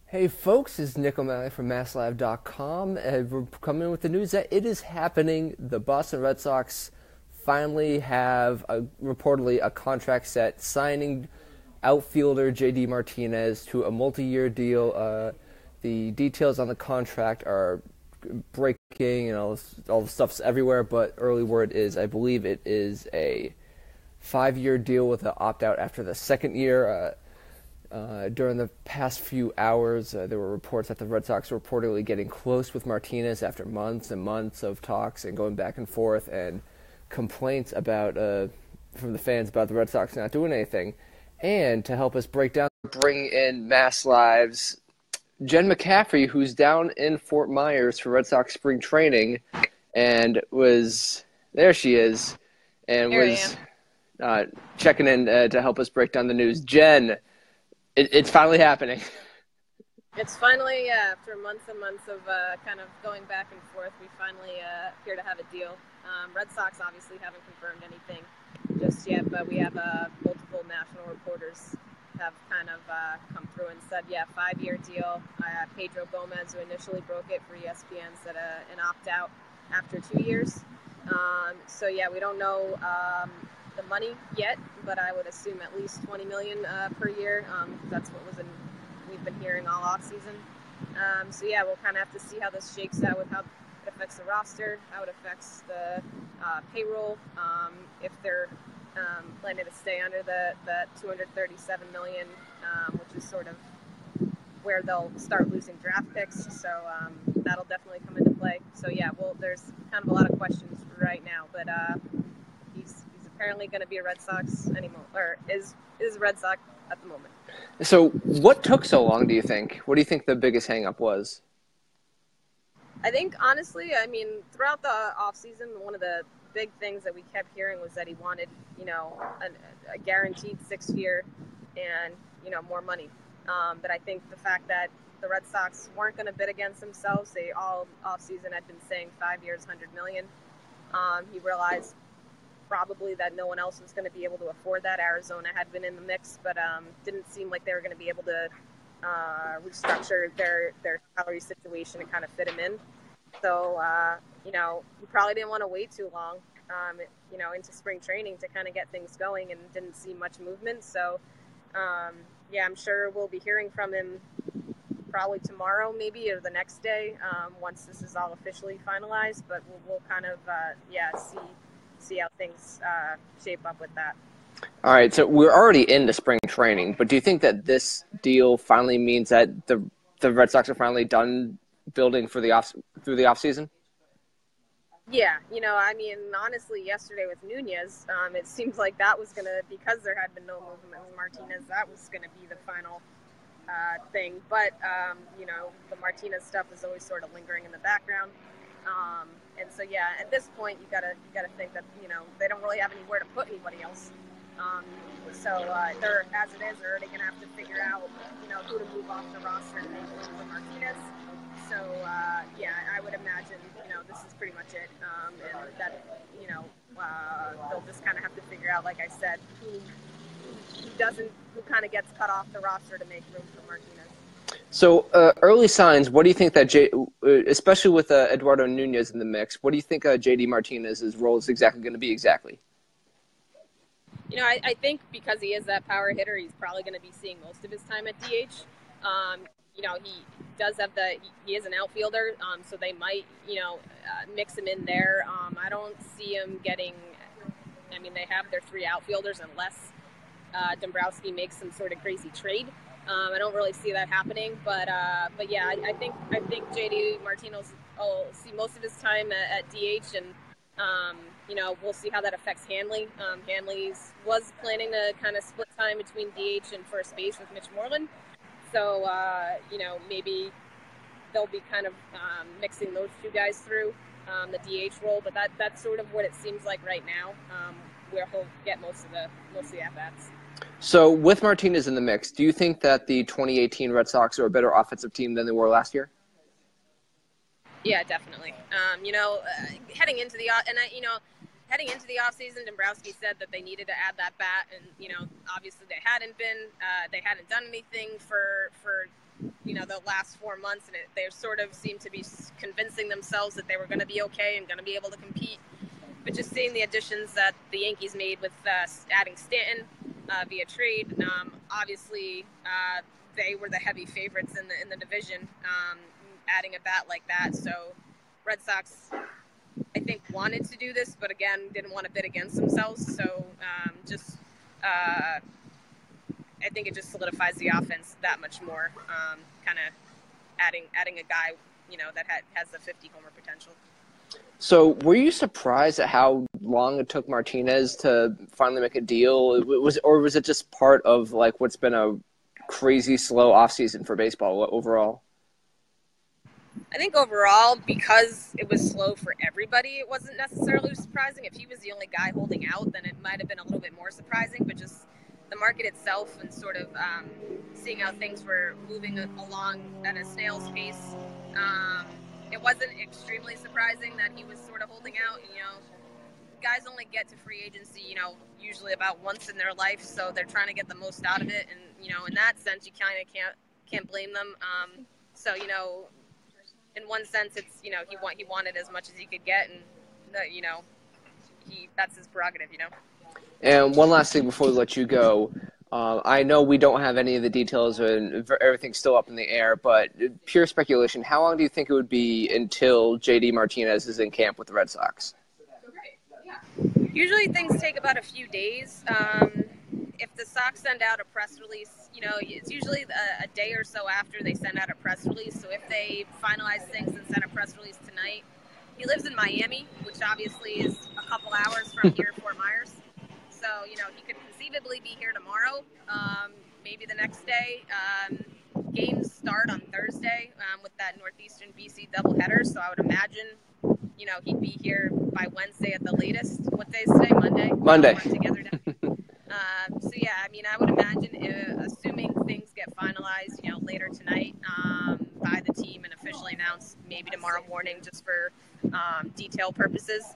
Hey folks, it's Nick O'Malley from MassLive.com, and we're coming with the news that it is happening. The Boston Red Sox finally have reportedly a contract set, signing outfielder JD Martinez to a multi-year deal. The details on the contract are breaking, and all the stuff's everywhere, but early word is I believe it is a 5-year deal with an opt-out after the second year. During the past few hours, there were reports that the Red Sox were reportedly getting close with Martinez after months and months of talks and going back and forth and complaints about from the fans about the Red Sox not doing anything. And to help us bring in MassLive's Jen McCaffrey, who's down in Fort Myers for Red Sox spring training, and there she is, and Here was I am. checking in to help us break down the news. Jen, it's finally happening. It's finally, after months and months of kind of going back and forth, we finally appear to have a deal. Red Sox obviously haven't confirmed anything just yet, but we have multiple national reporters have kind of come through and said, 5-year deal. Pedro Gomez, who initially broke it for ESPN, said an opt-out after 2 years. We don't know the money yet, but I would assume at least $20 million per year. That's what we've been hearing all off season. We'll kind of have to see how this shakes out with how it affects the roster, how it affects the payroll, if they're planning to stay under the $237 million, which is sort of where they'll start losing draft picks. So that'll definitely come into play. So there's kind of a lot of questions right now, but he's apparently going to be a Red Sox anymore, or is a Red Sox at the moment. So what took so long, do you think? What do you think the biggest hang-up was? I think, honestly, throughout the offseason, one of the big things that we kept hearing was that he wanted, a guaranteed 6th year and, more money. But I think the fact that the Red Sox weren't going to bid against themselves, they all offseason had been saying 5 years, $100 million. He realized probably that no one else was going to be able to afford that. Arizona had been in the mix, but didn't seem like they were going to be able to restructure their salary situation and kind of fit him in. So, he probably didn't want to wait too long, into spring training to kind of get things going, and didn't see much movement. So, I'm sure we'll be hearing from him probably tomorrow maybe, or the next day, once this is all officially finalized. But we'll kind of, see how things shape up with that. All right, so we're already into spring training, but do you think that this deal finally means that the Red Sox are finally done building through the off season? Yeah, honestly, yesterday with Nunez, it seems like that was going to, because there had been no movement with Martinez, that was going to be the final thing. But, the Martinez stuff is always sort of lingering in the background. And so, at this point, you gotta think that, they don't really have anywhere to put anybody else. They're, as it is, they're already going to have to figure out, who to move off the roster and make room for Martinez. So, I would imagine, this is pretty much it. And that, they'll just kind of have to figure out, like I said, who kind of gets cut off the roster to make room for Martinez. So, early signs, what do you think that, especially with Eduardo Nunez in the mix, what do you think JD Martinez's role is exactly going to be exactly? I think because he is that power hitter, he's probably going to be seeing most of his time at DH. He does have he is an outfielder, so they might, mix him in there. I don't see him getting, they have their 3 outfielders unless Dombrowski makes some sort of crazy trade. I don't really see that happening, but I think JD Martinez will see most of his time at DH, and we'll see how that affects Hanley. Hanley was planning to kind of split time between DH and first base with Mitch Moreland, so maybe they'll be kind of mixing those 2 guys through the DH role, but that's sort of what it seems like right now, where he'll get most of the at-bats. So, with Martinez in the mix, do you think that the 2018 Red Sox are a better offensive team than they were last year? Yeah, definitely. Heading into heading into the offseason, Dombrowski said that they needed to add that bat, and obviously they hadn't done anything for the last 4 months, and they sort of seemed to be convincing themselves that they were going to be okay and going to be able to compete. But just seeing the additions that the Yankees made with adding Stanton via trade, obviously they were the heavy favorites in the division, adding a bat like that. So Red Sox, I think, wanted to do this, but again, didn't want to bid against themselves. So I think it just solidifies the offense that much more, kind of adding a guy, that has the 50 homer potential. So were you surprised at how long it took Martinez to finally make a deal? Or was it just part of like what's been a crazy slow offseason for baseball overall? I think overall, because it was slow for everybody, it wasn't necessarily surprising. If he was the only guy holding out, then it might have been a little bit more surprising. But just the market itself and sort of seeing how things were moving along at a snail's pace, it wasn't extremely surprising that he was sort of holding out. Guys only get to free agency, usually about once in their life, so they're trying to get the most out of it. And in that sense, you kind of can't blame them. So in one sense, it's he wanted as much as he could get, and that's his prerogative. And one last thing before we let you go. I know we don't have any of the details and everything's still up in the air, but pure speculation, how long do you think it would be until JD Martinez is in camp with the Red Sox? Usually things take about a few days. If the Sox send out a press release, it's usually a day or so after they send out a press release. So if they finalize things and send a press release tonight, he lives in Miami, which obviously is a couple hours from here, Fort Myers. So, he could conceivably be here tomorrow, maybe the next day. Games start on Thursday with that Northeastern BC doubleheader. So I would imagine, he'd be here by Wednesday at the latest. What day is today? Monday? Monday. Together now. So, yeah, I would imagine, assuming things get finalized, later tonight by the team and officially announced maybe tomorrow morning just for detail purposes,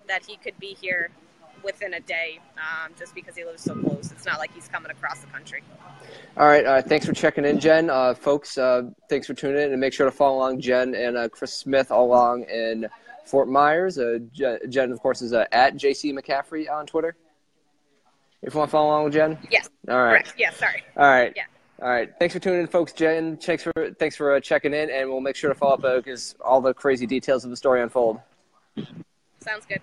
that he could be here within a day, just because he lives so close. It's not like he's coming across the country. All right. Thanks for checking in, Jen. Folks, thanks for tuning in, and make sure to follow along Jen and Chris Smith along in Fort Myers. Jen, of course, is at JC McCaffrey on Twitter. If you want to follow along with Jen? Yes. All right. Correct. Yeah, sorry. All right. Yeah. All right. Thanks for tuning in, folks. Jen, thanks for checking in, and we'll make sure to follow up because all the crazy details of the story unfold. Sounds good.